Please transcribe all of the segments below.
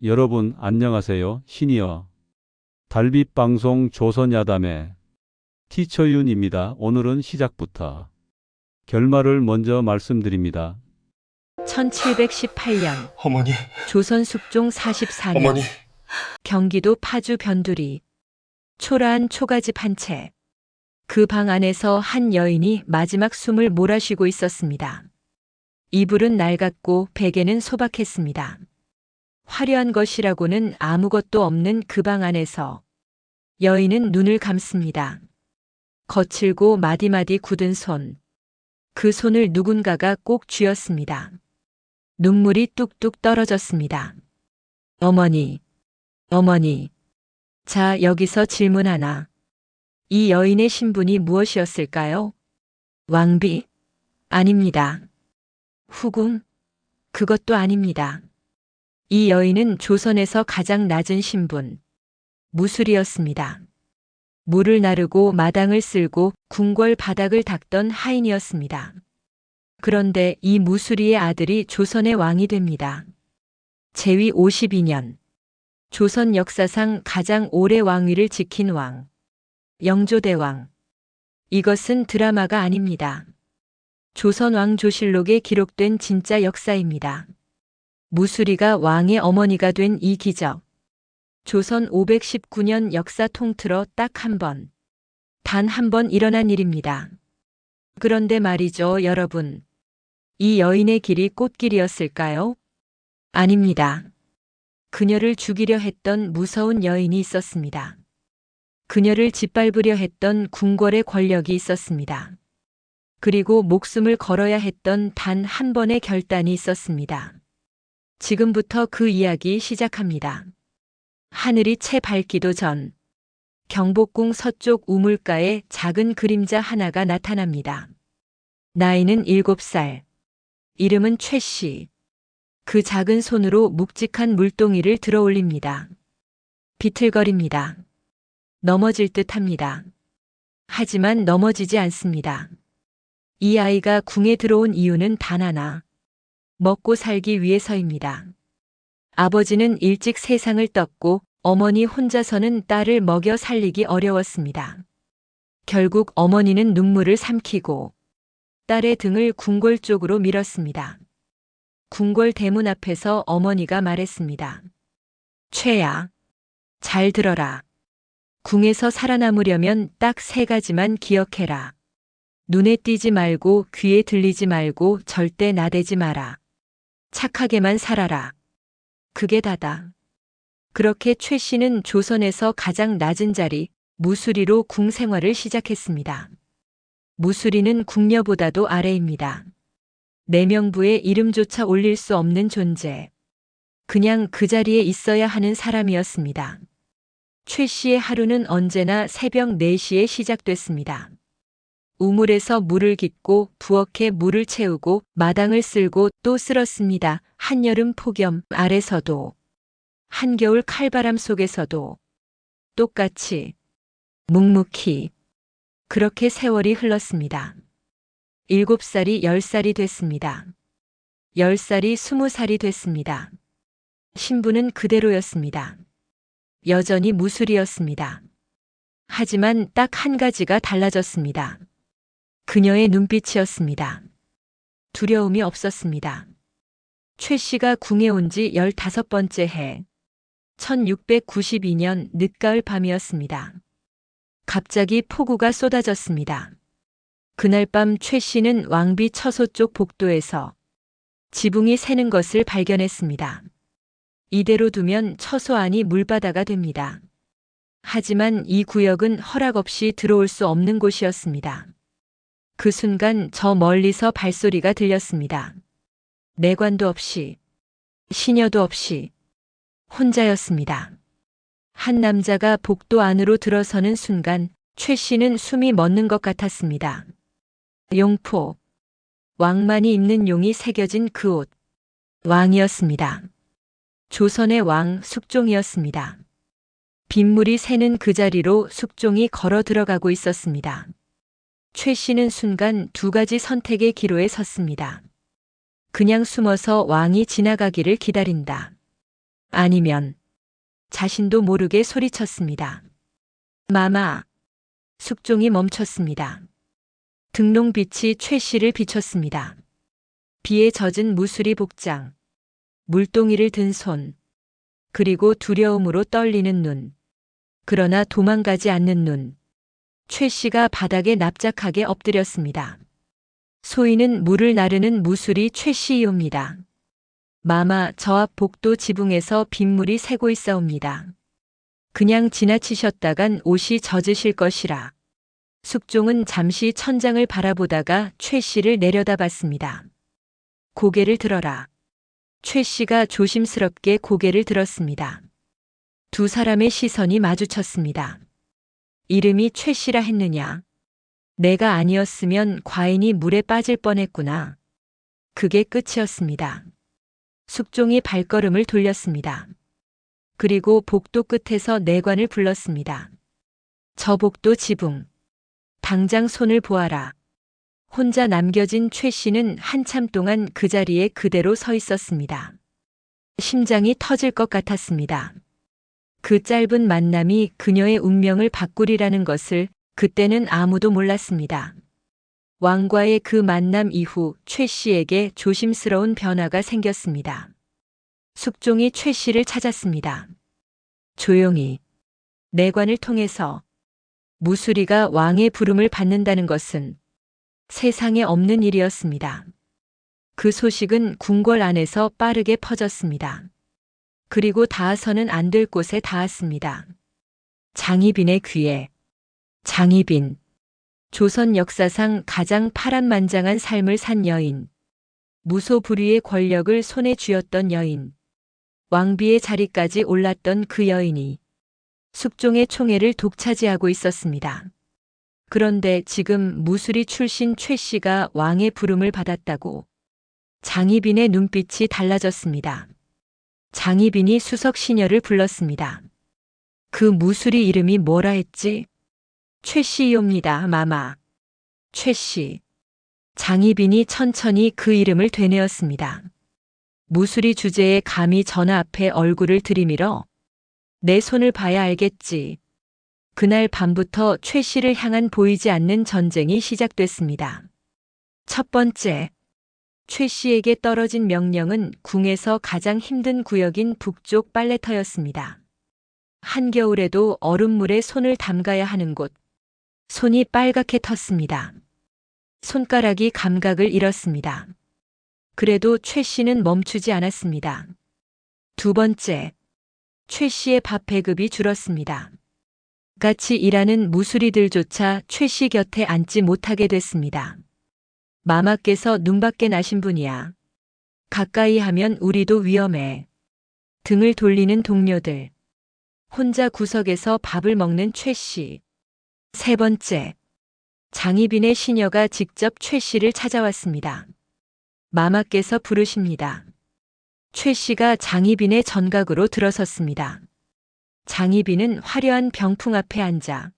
여러분 안녕하세요. 신이여. 달빛 방송 조선야담의 티처윤입니다. 오늘은 시작부터 결말을 먼저 말씀드립니다. 1718년 어머니, 조선 숙종 44년 어머니, 경기도 파주 변두리 초라한 초가집 한 채. 그 방 안에서 한 여인이 마지막 숨을 몰아쉬고 있었습니다. 이불은 낡았고 베개는 소박했습니다. 화려한 것이라고는 아무것도 없는 그 방 안에서 여인은 눈을 감습니다. 거칠고 마디마디 굳은 손. 그 손을 누군가가 꼭 쥐었습니다. 눈물이 뚝뚝 떨어졌습니다. 어머니, 어머니. 자, 여기서 질문 하나. 이 여인의 신분이 무엇이었을까요? 왕비? 아닙니다. 후궁? 그것도 아닙니다. 이 여인은 조선에서 가장 낮은 신분, 무술이었습니다. 물을 나르고 마당을 쓸고 궁궐 바닥을 닦던 하인이었습니다. 그런데 이 무술이의 아들이 조선의 왕이 됩니다. 제위 52년, 조선 역사상 가장 오래 왕위를 지킨 왕, 영조대왕. 이것은 드라마가 아닙니다. 조선 왕조실록에 기록된 진짜 역사입니다. 무술이가 왕의 어머니가 된 이 기적. 조선 519년 역사 통틀어 딱 한 번, 단 한 번 일어난 일입니다. 그런데 말이죠, 여러분. 이 여인의 길이 꽃길이었을까요? 아닙니다. 그녀를 죽이려 했던 무서운 여인이 있었습니다. 그녀를 짓밟으려 했던 궁궐의 권력이 있었습니다. 그리고 목숨을 걸어야 했던 단 한 번의 결단이 있었습니다. 지금부터 그 이야기 시작합니다. 하늘이 채 밝기도 전, 경복궁 서쪽 우물가에 작은 그림자 하나가 나타납니다. 나이는 7살. 이름은 최씨. 그 작은 손으로 묵직한 물동이를 들어 올립니다. 비틀거립니다. 넘어질 듯 합니다. 하지만 넘어지지 않습니다. 이 아이가 궁에 들어온 이유는 단 하나. 먹고 살기 위해서입니다. 아버지는 일찍 세상을 떴고 어머니 혼자서는 딸을 먹여 살리기 어려웠습니다. 결국 어머니는 눈물을 삼키고 딸의 등을 궁궐 쪽으로 밀었습니다. 궁궐 대문 앞에서 어머니가 말했습니다. 최야, 잘 들어라. 궁에서 살아남으려면 딱 3가지만 기억해라. 눈에 띄지 말고 귀에 들리지 말고 절대 나대지 마라. 착하게만 살아라. 그게 다다. 그렇게 최 씨는 조선에서 가장 낮은 자리, 무수리로 궁 생활을 시작했습니다. 무수리는 궁녀보다도 아래입니다. 내명부에 이름조차 올릴 수 없는 존재. 그냥 그 자리에 있어야 하는 사람이었습니다. 최 씨의 하루는 언제나 새벽 4시에 시작됐습니다. 우물에서 물을 깃고 부엌에 물을 채우고 마당을 쓸고 또 쓸었습니다. 한여름 폭염 아래서도, 한겨울 칼바람 속에서도 똑같이, 묵묵히. 그렇게 세월이 흘렀습니다. 7살이 10살이 됐습니다. 10살이 20살이 됐습니다. 신분은 그대로였습니다. 여전히 무술이었습니다. 하지만 딱 한 가지가 달라졌습니다. 그녀의 눈빛이었습니다. 두려움이 없었습니다. 최 씨가 궁에 온 지 15번째 해, 1692년 늦가을 밤이었습니다. 갑자기 폭우가 쏟아졌습니다. 그날 밤 최 씨는 왕비 처소 쪽 복도에서 지붕이 새는 것을 발견했습니다. 이대로 두면 처소 안이 물바다가 됩니다. 하지만 이 구역은 허락 없이 들어올 수 없는 곳이었습니다. 그 순간 저 멀리서 발소리가 들렸습니다. 내관도 없이, 시녀도 없이, 혼자였습니다. 한 남자가 복도 안으로 들어서는 순간 최 씨는 숨이 멎는 것 같았습니다. 용포, 왕만이 입는 용이 새겨진 그 옷, 왕이었습니다. 조선의 왕 숙종이었습니다. 빗물이 새는 그 자리로 숙종이 걸어 들어가고 있었습니다. 최 씨는 순간 2가지 선택의 기로에 섰습니다. 그냥 숨어서 왕이 지나가기를 기다린다. 아니면 자신도 모르게 소리쳤습니다. 마마. 숙종이 멈췄습니다. 등롱빛이 최 씨를 비췄습니다. 비에 젖은 무수리 복장, 물동이를 든 손, 그리고 두려움으로 떨리는 눈. 그러나 도망가지 않는 눈. 최 씨가 바닥에 납작하게 엎드렸습니다. 소인은 물을 나르는 무수리 최 씨이옵니다. 마마, 저 앞 복도 지붕에서 빗물이 새고 있사옵니다. 그냥 지나치셨다간 옷이 젖으실 것이라. 숙종은 잠시 천장을 바라보다가 최 씨를 내려다봤습니다. 고개를 들어라. 최 씨가 조심스럽게 고개를 들었습니다. 두 사람의 시선이 마주쳤습니다. 이름이 최 씨라 했느냐? 내가 아니었으면 과인이 물에 빠질 뻔했구나. 그게 끝이었습니다. 숙종이 발걸음을 돌렸습니다. 그리고 복도 끝에서 내관을 불렀습니다. 저 복도 지붕. 당장 손을 보아라. 혼자 남겨진 최 씨는 한참 동안 그 자리에 그대로 서 있었습니다. 심장이 터질 것 같았습니다. 그 짧은 만남이 그녀의 운명을 바꾸리라는 것을 그때는 아무도 몰랐습니다. 왕과의 그 만남 이후 최 씨에게 조심스러운 변화가 생겼습니다. 숙종이 최 씨를 찾았습니다. 조용히. 내관을 통해서. 무수리가 왕의 부름을 받는다는 것은 세상에 없는 일이었습니다. 그 소식은 궁궐 안에서 빠르게 퍼졌습니다. 그리고 닿아서는 안 될 곳에 닿았습니다. 장희빈의 귀에. 장희빈. 조선 역사상 가장 파란만장한 삶을 산 여인. 무소불위의 권력을 손에 쥐었던 여인. 왕비의 자리까지 올랐던 그 여인이 숙종의 총애를 독차지하고 있었습니다. 그런데 지금 무수리 출신 최 씨가 왕의 부름을 받았다고. 장희빈의 눈빛이 달라졌습니다. 장희빈이 수석 시녀를 불렀습니다. 그 무수리 이름이 뭐라 했지? 최 씨이옵니다, 마마. 최 씨. 장희빈이 천천히 그 이름을 되뇌었습니다. 무수리 주제에 감히 전하 앞에 얼굴을 들이밀어. 내 손을 봐야 알겠지. 그날 밤부터 최 씨를 향한 보이지 않는 전쟁이 시작됐습니다. 첫 번째. 최 씨에게 떨어진 명령은 궁에서 가장 힘든 구역인 북쪽 빨래터였습니다. 한겨울에도 얼음물에 손을 담가야 하는 곳. 손이 빨갛게 텄습니다. 손가락이 감각을 잃었습니다. 그래도 최 씨는 멈추지 않았습니다. 두 번째. 최 씨의 밥 배급이 줄었습니다. 같이 일하는 무수리들조차 최 씨 곁에 앉지 못하게 됐습니다. 마마께서 눈밖에 나신 분이야. 가까이 하면 우리도 위험해. 등을 돌리는 동료들. 혼자 구석에서 밥을 먹는 최 씨. 세 번째. 장희빈의 시녀가 직접 최 씨를 찾아왔습니다. 마마께서 부르십니다. 최 씨가 장희빈의 전각으로 들어섰습니다. 장희빈은 화려한 병풍 앞에 앉아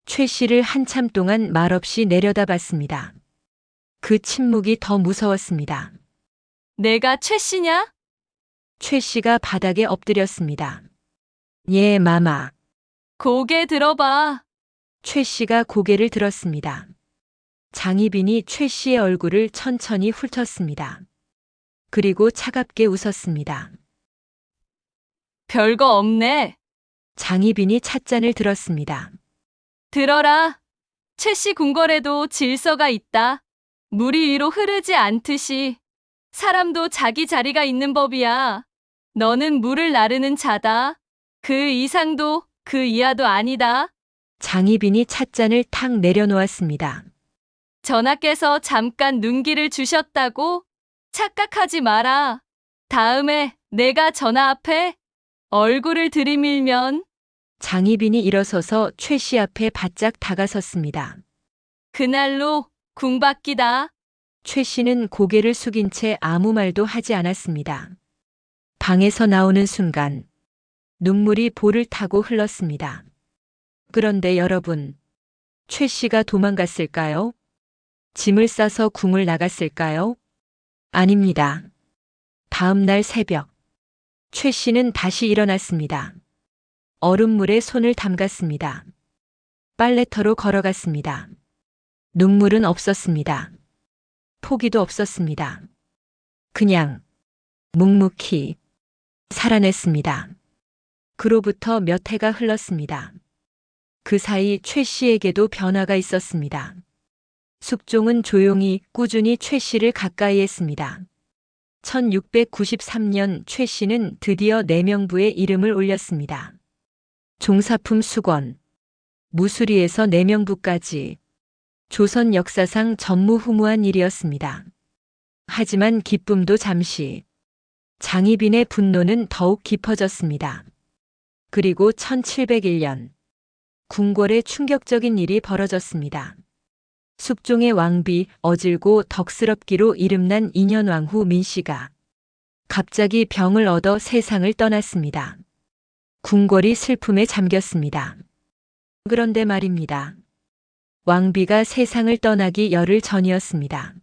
최 씨를 한참 동안 말없이 내려다봤습니다. 그 침묵이 더 무서웠습니다. 내가 최 씨냐? 최 씨가 바닥에 엎드렸습니다. 예, 마마. 고개 들어봐. 최 씨가 고개를 들었습니다. 장희빈이 최 씨의 얼굴을 천천히 훑었습니다. 그리고 차갑게 웃었습니다. 별거 없네. 장희빈이 찻잔을 들었습니다. 들어라. 최 씨 궁궐에도 질서가 있다. 물이 위로 흐르지 않듯이 사람도 자기 자리가 있는 법이야. 너는 물을 나르는 자다. 그 이상도 그 이하도 아니다. 장희빈이 찻잔을 탁 내려놓았습니다. 전하께서 잠깐 눈길을 주셨다고 착각하지 마라. 다음에 내가 전하 앞에 얼굴을 들이밀면 장희빈이 일어서서 최 씨 앞에 바짝 다가섰습니다. 그날로 궁박기다. 최 씨는 고개를 숙인 채 아무 말도 하지 않았습니다. 방에서 나오는 순간 눈물이 볼을 타고 흘렀습니다. 그런데 여러분, 최 씨가 도망갔을까요? 짐을 싸서 궁을 나갔을까요? 아닙니다. 다음 날 새벽, 최 씨는 다시 일어났습니다. 얼음물에 손을 담갔습니다. 빨래터로 걸어갔습니다. 눈물은 없었습니다. 포기도 없었습니다. 그냥 묵묵히 살아냈습니다. 그로부터 몇 해가 흘렀습니다. 그 사이 최 씨에게도 변화가 있었습니다. 숙종은 조용히 꾸준히 최 씨를 가까이 했습니다. 1693년 최 씨는 드디어 내명부에 이름을 올렸습니다. 종사품 수권, 무수리에서 내명부까지 조선 역사상 전무후무한 일이었습니다. 하지만 기쁨도 잠시, 장희빈의 분노는 더욱 깊어졌습니다. 그리고 1701년 궁궐에 충격적인 일이 벌어졌습니다. 숙종의 왕비 어질고 덕스럽기로 이름난 인현왕후 민씨가 갑자기 병을 얻어 세상을 떠났습니다. 궁궐이 슬픔에 잠겼습니다. 그런데 말입니다. 왕비가 세상을 떠나기 열흘 전이었습니다.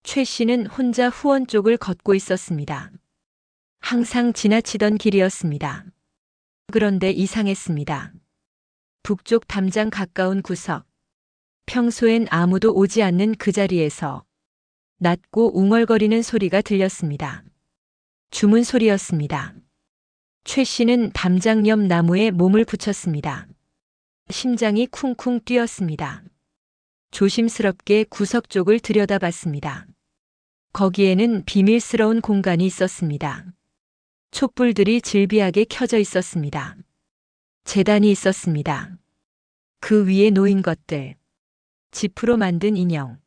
최 씨는 혼자 후원 쪽을 걷고 있었습니다. 항상 지나치던 길이었습니다. 그런데 이상했습니다. 북쪽 담장 가까운 구석, 평소엔 아무도 오지 않는 그 자리에서 낮고 웅얼거리는 소리가 들렸습니다. 주문 소리였습니다. 최 씨는 담장 옆 나무에 몸을 붙였습니다. 심장이 쿵쿵 뛰었습니다. 조심스럽게 구석 쪽을 들여다봤습니다. 거기에는 비밀스러운 공간이 있었습니다. 촛불들이 질비하게 켜져 있었습니다. 제단이 있었습니다. 그 위에 놓인 것들, 지프로 만든 인형,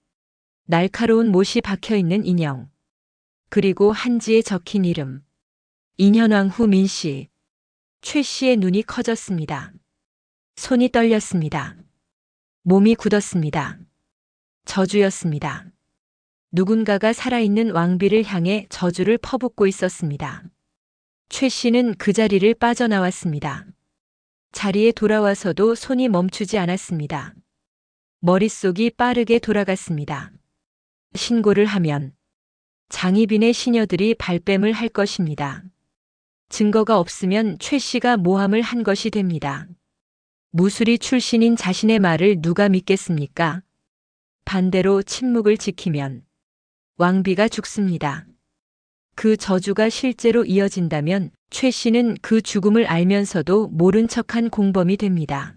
날카로운 못이 박혀 있는 인형, 그리고 한지에 적힌 이름, 인현왕후 민씨. 최 씨의 눈이 커졌습니다. 손이 떨렸습니다. 몸이 굳었습니다. 저주였습니다. 누군가가 살아있는 왕비를 향해 저주를 퍼붓고 있었습니다. 최 씨는 그 자리를 빠져나왔습니다. 자리에 돌아와서도 손이 멈추지 않았습니다. 머릿속이 빠르게 돌아갔습니다. 신고를 하면 장희빈의 시녀들이 발뺌을 할 것입니다. 증거가 없으면 최 씨가 모함을 한 것이 됩니다. 무술이 출신인 자신의 말을 누가 믿겠습니까? 반대로 침묵을 지키면 왕비가 죽습니다. 그 저주가 실제로 이어진다면 최 씨는 그 죽음을 알면서도 모른 척한 공범이 됩니다.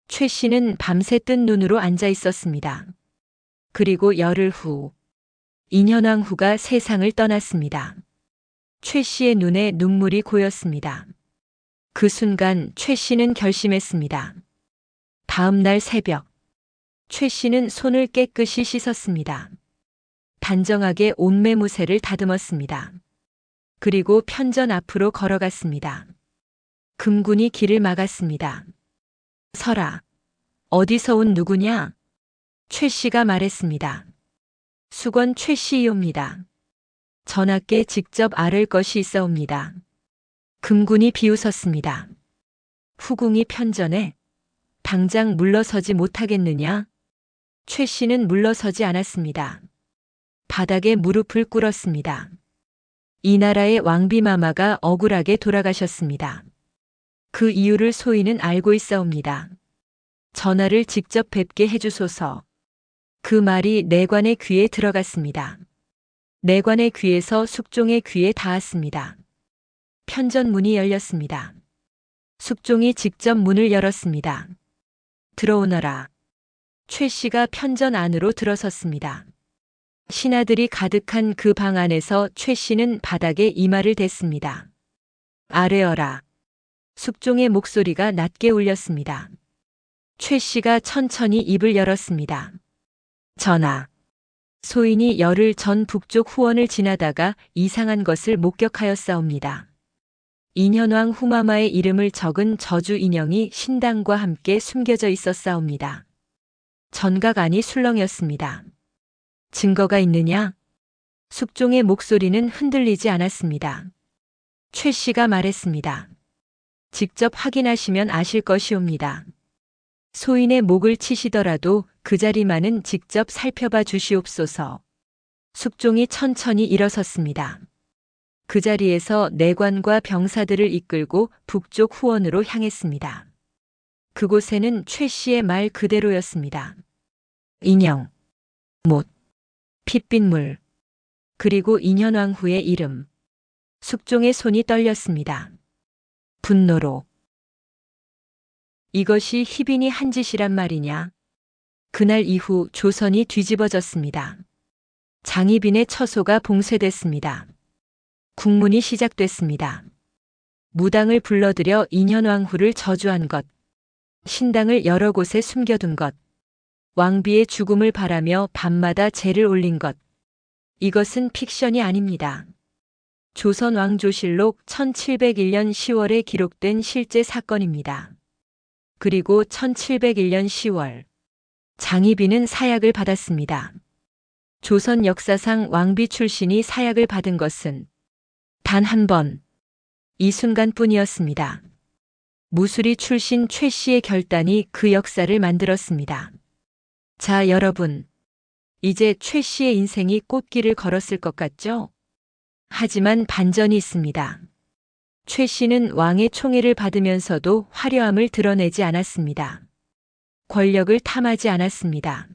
최 씨는 밤새 뜬 눈으로 앉아 있었습니다. 그리고 열흘 후 인현왕후가 세상을 떠났습니다. 최 씨의 눈에 눈물이 고였습니다. 그 순간 최 씨는 결심했습니다. 다음 날 새벽, 최 씨는 손을 깨끗이 씻었습니다. 단정하게 옷매무새를 다듬었습니다. 그리고 편전 앞으로 걸어갔습니다. 금군이 길을 막았습니다. 서라, 어디서 온 누구냐? 최 씨가 말했습니다. 수건 최 씨이옵니다. 전하께 직접 아를 것이 있사옵니다. 금군이 비웃었습니다. 후궁이 편전에 당장 물러서지 못하겠느냐? 최 씨는 물러서지 않았습니다. 바닥에 무릎을 꿇었습니다. 이 나라의 왕비마마가 억울하게 돌아가셨습니다. 그 이유를 소인은 알고 있사옵니다. 전하를 직접 뵙게 해주소서. 그 말이 내관의 귀에 들어갔습니다. 내관의 귀에서 숙종의 귀에 닿았습니다. 편전 문이 열렸습니다. 숙종이 직접 문을 열었습니다. 들어오너라. 최 씨가 편전 안으로 들어섰습니다. 신하들이 가득한 그 방 안에서 최 씨는 바닥에 이마를 댔습니다. 아뢰어라. 숙종의 목소리가 낮게 울렸습니다. 최 씨가 천천히 입을 열었습니다. 전하. 소인이 열흘 전 북쪽 후원을 지나다가 이상한 것을 목격하였사옵니다. 인현왕 후마마의 이름을 적은 저주 인형이 신당과 함께 숨겨져 있었사옵니다. 전각 안이 술렁였습니다. 증거가 있느냐? 숙종의 목소리는 흔들리지 않았습니다. 최 씨가 말했습니다. 직접 확인하시면 아실 것이옵니다. 소인의 목을 치시더라도 그 자리만은 직접 살펴봐 주시옵소서. 숙종이 천천히 일어섰습니다. 그 자리에서 내관과 병사들을 이끌고 북쪽 후원으로 향했습니다. 그곳에는 최 씨의 말 그대로였습니다. 인형, 못, 핏빛물, 그리고 인현왕후의 이름. 숙종의 손이 떨렸습니다. 분노로. 이것이 희빈이 한 짓이란 말이냐? 그날 이후 조선이 뒤집어졌습니다. 장희빈의 처소가 봉쇄됐습니다. 국문이 시작됐습니다. 무당을 불러들여 인현왕후를 저주한 것, 신당을 여러 곳에 숨겨둔 것, 왕비의 죽음을 바라며 밤마다 제를 올린 것. 이것은 픽션이 아닙니다. 조선 왕조실록 1701년 10월에 기록된 실제 사건입니다. 그리고 1701년 10월, 장희빈은 사약을 받았습니다. 조선 역사상 왕비 출신이 사약을 받은 것은 단 한 번, 이 순간뿐이었습니다. 무술이 출신 최 씨의 결단이 그 역사를 만들었습니다. 자, 여러분. 이제 최 씨의 인생이 꽃길을 걸었을 것 같죠? 하지만 반전이 있습니다. 최 씨는 왕의 총애를 받으면서도 화려함을 드러내지 않았습니다. 권력을 탐하지 않았습니다.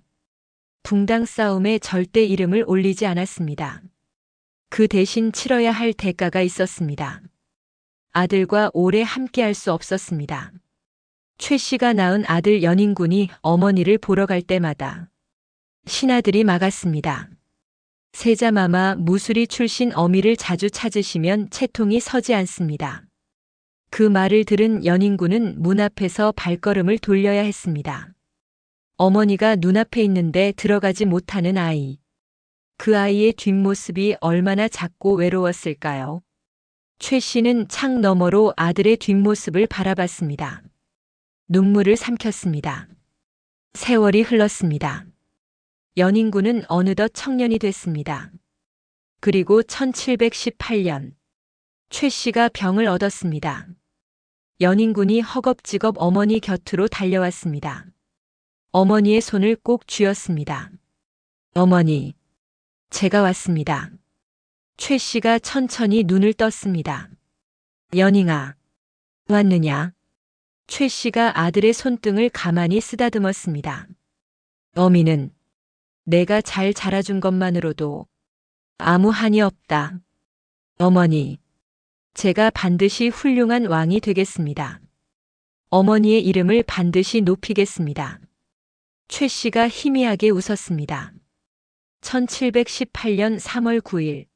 붕당 싸움에 절대 이름을 올리지 않았습니다. 그 대신 치러야 할 대가가 있었습니다. 아들과 오래 함께할 수 없었습니다. 최 씨가 낳은 아들 연인군이 어머니를 보러 갈 때마다 신하들이 막았습니다. 세자마마 무술이 출신 어미를 자주 찾으시면 채통이 서지 않습니다. 그 말을 들은 연인군은 문 앞에서 발걸음을 돌려야 했습니다. 어머니가 눈앞에 있는데 들어가지 못하는 아이. 그 아이의 뒷모습이 얼마나 작고 외로웠을까요? 최 씨는 창 너머로 아들의 뒷모습을 바라봤습니다. 눈물을 삼켰습니다. 세월이 흘렀습니다. 연인군은 어느덧 청년이 됐습니다. 그리고 1718년, 최 씨가 병을 얻었습니다. 연인군이 허겁지겁 어머니 곁으로 달려왔습니다. 어머니의 손을 꼭 쥐었습니다. 어머니, 제가 왔습니다. 최 씨가 천천히 눈을 떴습니다. 연인아, 왔느냐? 최 씨가 아들의 손등을 가만히 쓰다듬었습니다. 어미는 내가 잘 자라준 것만으로도 아무 한이 없다. 어머니, 제가 반드시 훌륭한 왕이 되겠습니다. 어머니의 이름을 반드시 높이겠습니다. 최 씨가 희미하게 웃었습니다. 1718년 3월 9일,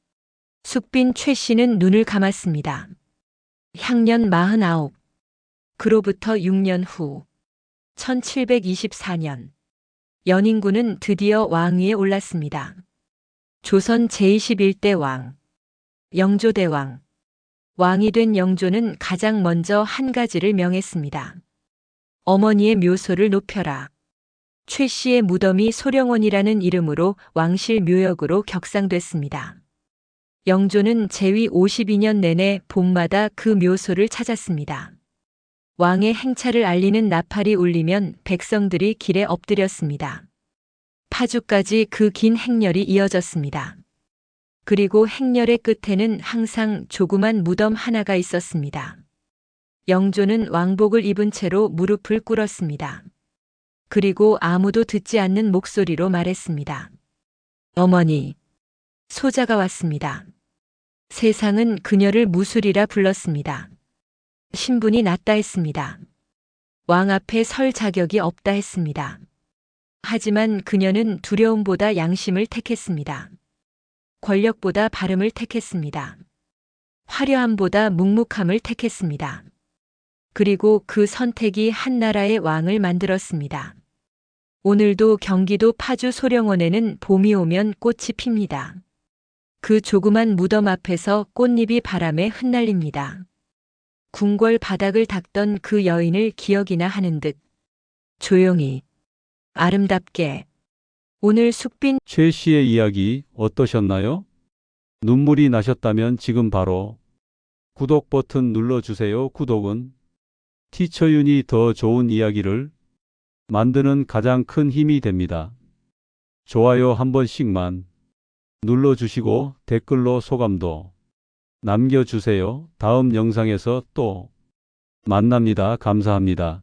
숙빈 최 씨는 눈을 감았습니다. 향년 49. 그로부터 6년 후, 1724년, 연인군은 드디어 왕위에 올랐습니다. 조선 제21대 왕, 영조대왕. 왕이 된 영조는 가장 먼저 한 가지를 명했습니다. 어머니의 묘소를 높여라. 최 씨의 무덤이 소령원이라는 이름으로 왕실 묘역으로 격상됐습니다. 영조는 재위 52년 내내 봄마다 그 묘소를 찾았습니다. 왕의 행차를 알리는 나팔이 울리면 백성들이 길에 엎드렸습니다. 파주까지 그 긴 행렬이 이어졌습니다. 그리고 행렬의 끝에는 항상 조그만 무덤 하나가 있었습니다. 영조는 왕복을 입은 채로 무릎을 꿇었습니다. 그리고 아무도 듣지 않는 목소리로 말했습니다. 어머니, 소자가 왔습니다. 세상은 그녀를 무술이라 불렀습니다. 신분이 낮다 했습니다. 왕 앞에 설 자격이 없다 했습니다. 하지만 그녀는 두려움보다 양심을 택했습니다. 권력보다 바름을 택했습니다. 화려함보다 묵묵함을 택했습니다. 그리고 그 선택이 한 나라의 왕을 만들었습니다. 오늘도 경기도 파주 소령원에는 봄이 오면 꽃이 핍니다. 그 조그만 무덤 앞에서 꽃잎이 바람에 흩날립니다. 궁궐 바닥을 닦던 그 여인을 기억이나 하는 듯 조용히, 아름답게. 오늘 숙빈 최 씨의 이야기 어떠셨나요? 눈물이 나셨다면 지금 바로 구독 버튼 눌러주세요. 구독은 티처윤이 더 좋은 이야기를 만드는 가장 큰 힘이 됩니다. 좋아요 한 번씩만 눌러주시고 댓글로 소감도 남겨주세요. 다음 영상에서 또 만납니다. 감사합니다.